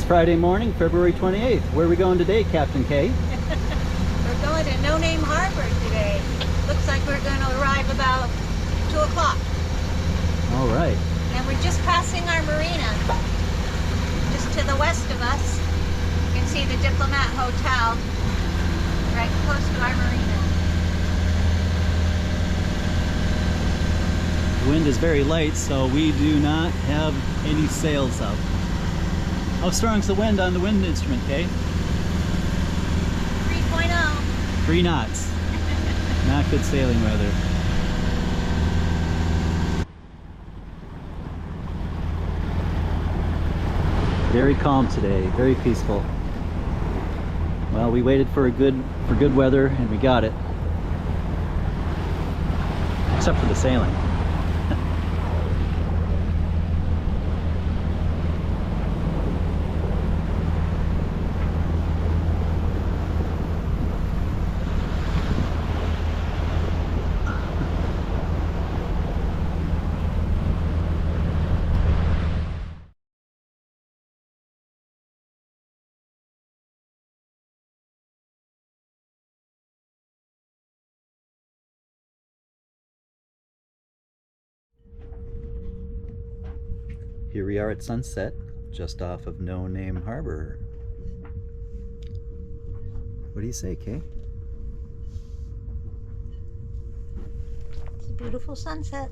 Friday morning, February 28th. Where are we going today, Captain K? We're going to No Name Harbor today. Looks like we're going to arrive about 2 o'clock. All right. And we're just passing our marina. Just to the west of us, you can see the Diplomat Hotel right close to our marina. The wind is very light, so we do not have any sails up. How strong's the wind on the wind instrument, Kay? 3.0. 3 knots. Not good sailing weather. Very calm today, very peaceful. Well, we waited for good weather and we got it. Except for the sailing. Here we are at sunset, just off of No Name Harbor. What do you say, Kay? It's a beautiful sunset.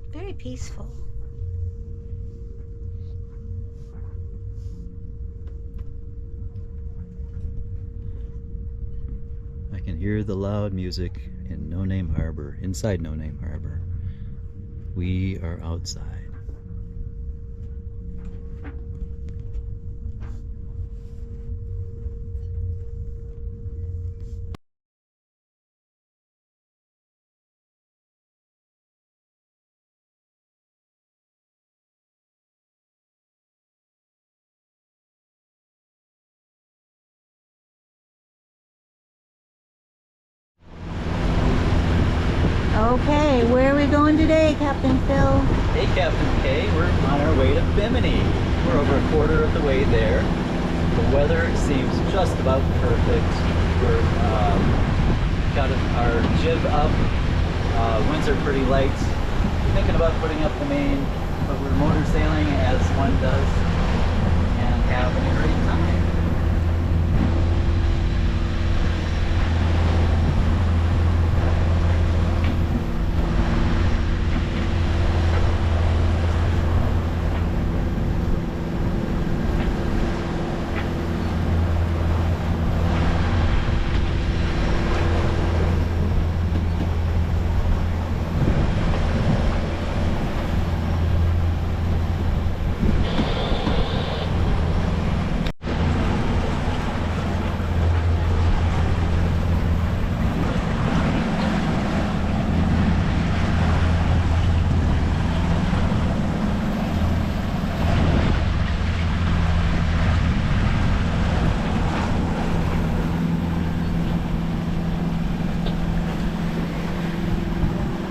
Very peaceful. I can hear the loud music in No Name Harbor, inside No Name Harbor. We are outside. Okay, where are we going today, Captain Phil? Hey, Captain K, we're on our way to Bimini. We're over a quarter of the way there. The weather seems just about perfect. We're got our jib up. Winds are pretty light. Thinking about putting up the main, but we're motor sailing as one does and having a great time.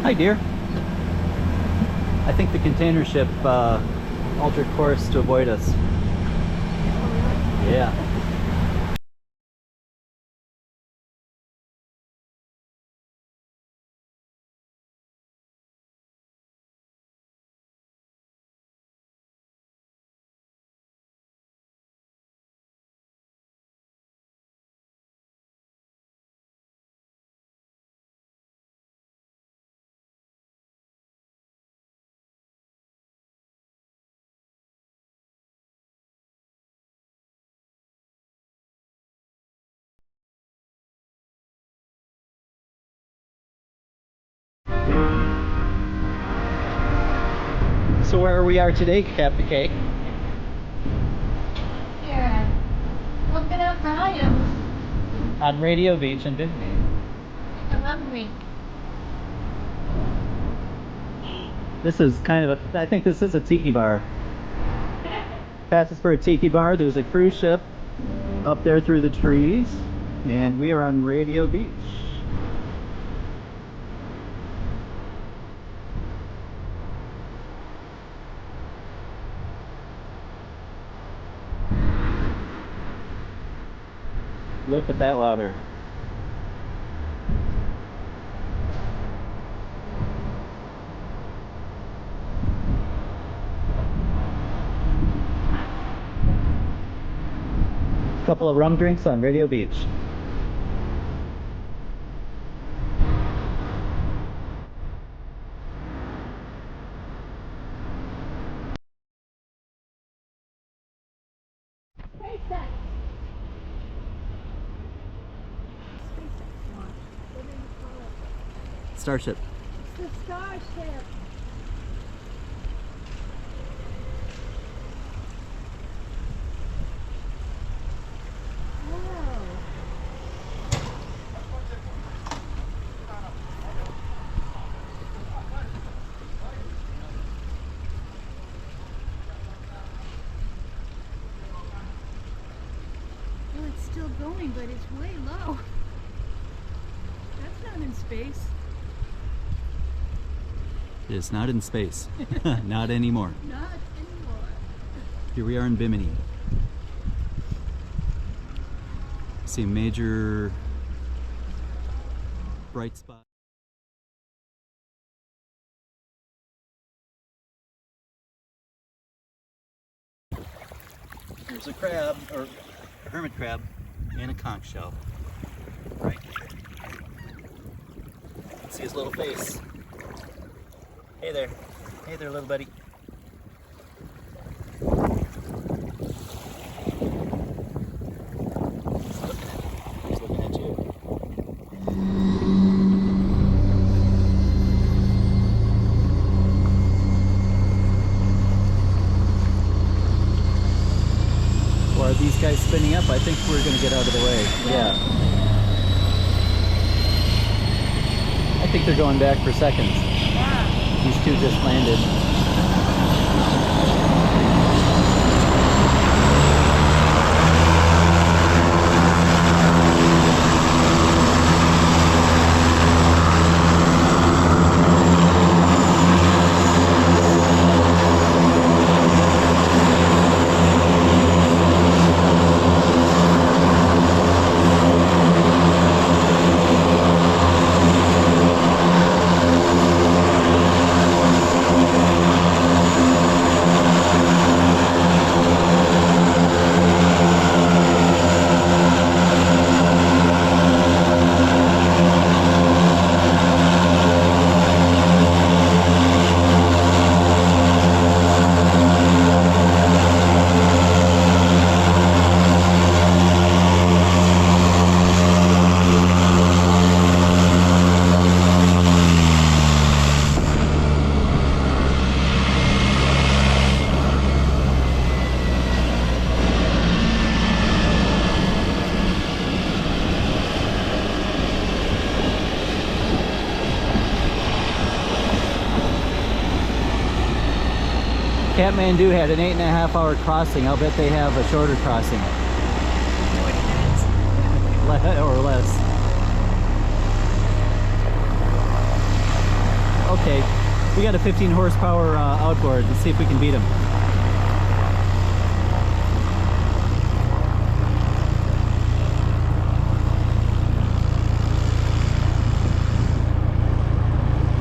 Hi, dear. I think the container ship altered course to avoid us. Yeah. So where we are today, Captain K? Yeah. Looking at Brian. On Radio Beach in Bimini. I'm hungry. This is kind of I think this is a tiki bar. Passes for a tiki bar. There's a cruise ship up there through the trees, and we are on Radio Beach. Look at that louder. Couple of rum drinks on Radio Beach. Starship. It's the Starship. Well, it's still going, but it's way low. That's not in space. It's not in space. Not anymore. Not anymore. Here we are in Bimini. See a major bright spot. There's a crab, or a hermit crab, and a conch shell. Right. See his little face. Hey there. Hey there, little buddy. He's looking at you. Well, are these guys spinning up? I think we're going to get out of the way. Yeah. I think they're going back for seconds. Yeah. These two just landed. Kathmandu had an 8.5-hour crossing. I'll bet they have a shorter crossing. 40 minutes. Or less. Okay, we got a 15 horsepower outboard. Let's see if we can beat them.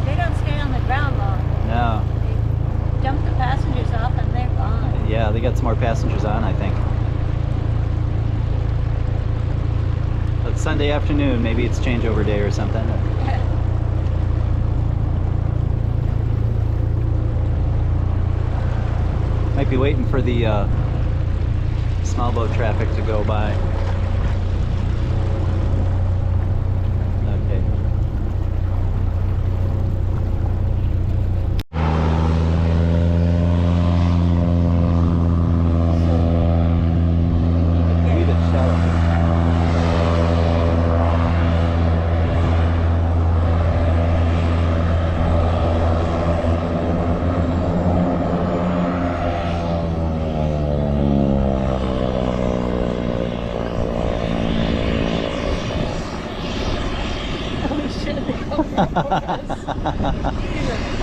They don't stay on the ground long. No. They dump the passengers off and they're gone. Yeah, they got some more passengers on, I think. It's Sunday afternoon. Maybe it's changeover day or something. Might be waiting for the small boat traffic to go by. Okay. Leave it shallow.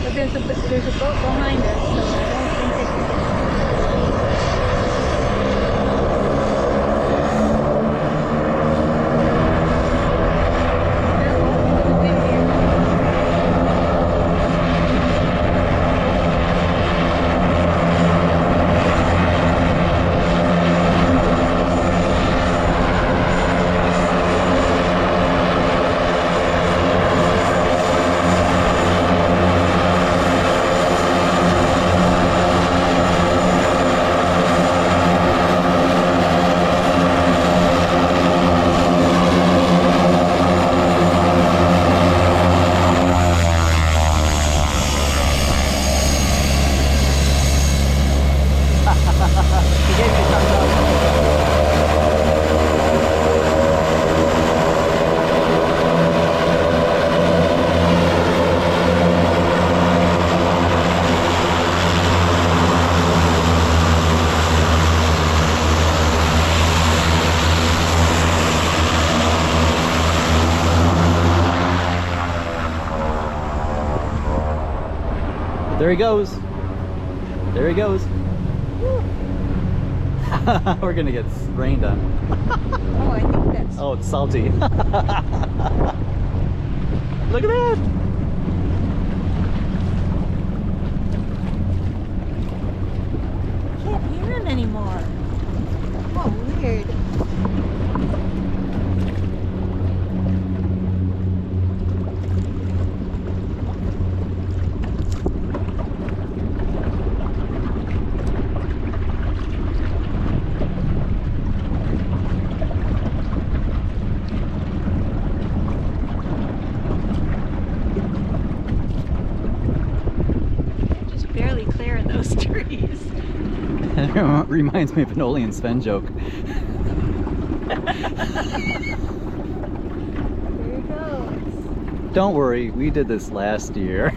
But there's a boat behind us, so I don't think they can. There he goes. There he goes. We're gonna get rained on. Oh, I think that's... Oh, it's salty. Look at that. Can't hear him anymore. Oh, weird. Just barely clearing those trees. It reminds me of an Oli and Sven joke. There he goes. Don't worry, we did this last year.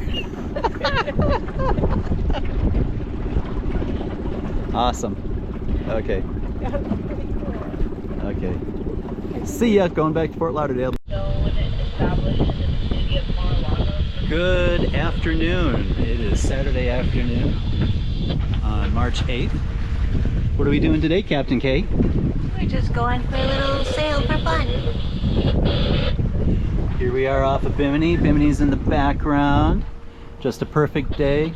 Awesome. Okay. That was pretty cool. Okay. See ya. Going back to Fort Lauderdale. Good afternoon. It is Saturday afternoon on March 8th. What are we doing today, Captain K? We're just going for a little sail for fun. Here we are off of Bimini. Bimini's in the background. Just a perfect day.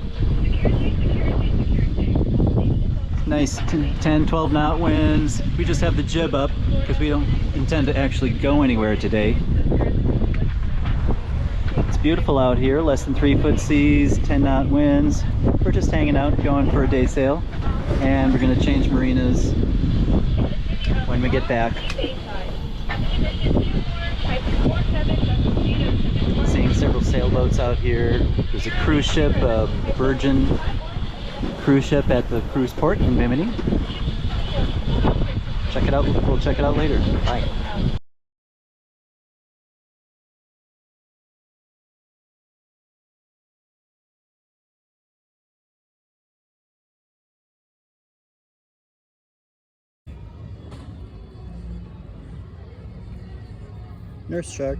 Nice 10, 12 knot winds. We just have the jib up because we don't intend to actually go anywhere today. It's beautiful out here, less than 3-foot seas, 10 knot winds. We're just hanging out, going for a day sail. And we're going to change marinas when we get back. Seeing several sailboats out here. There's a cruise ship, a Virgin cruise ship at the cruise port in Bimini. Check it out. We'll check it out later. Bye. Nurse shark.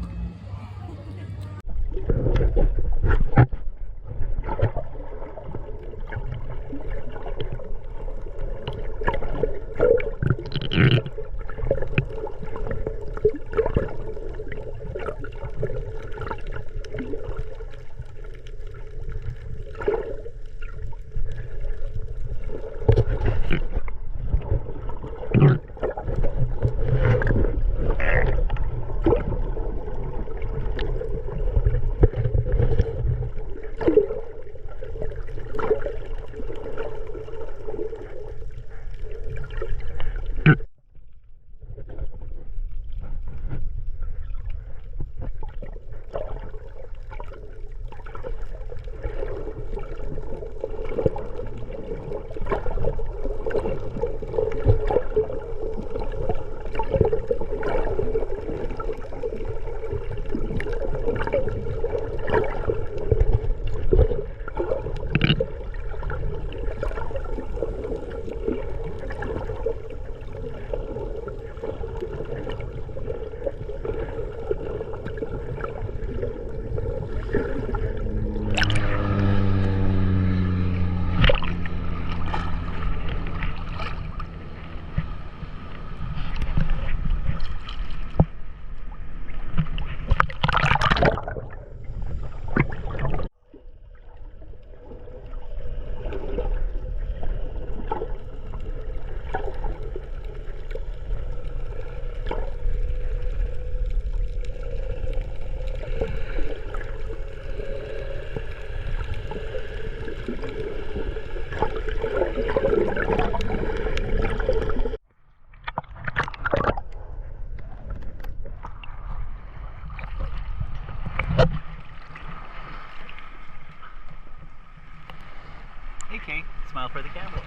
Hey Kate, smile for the camera.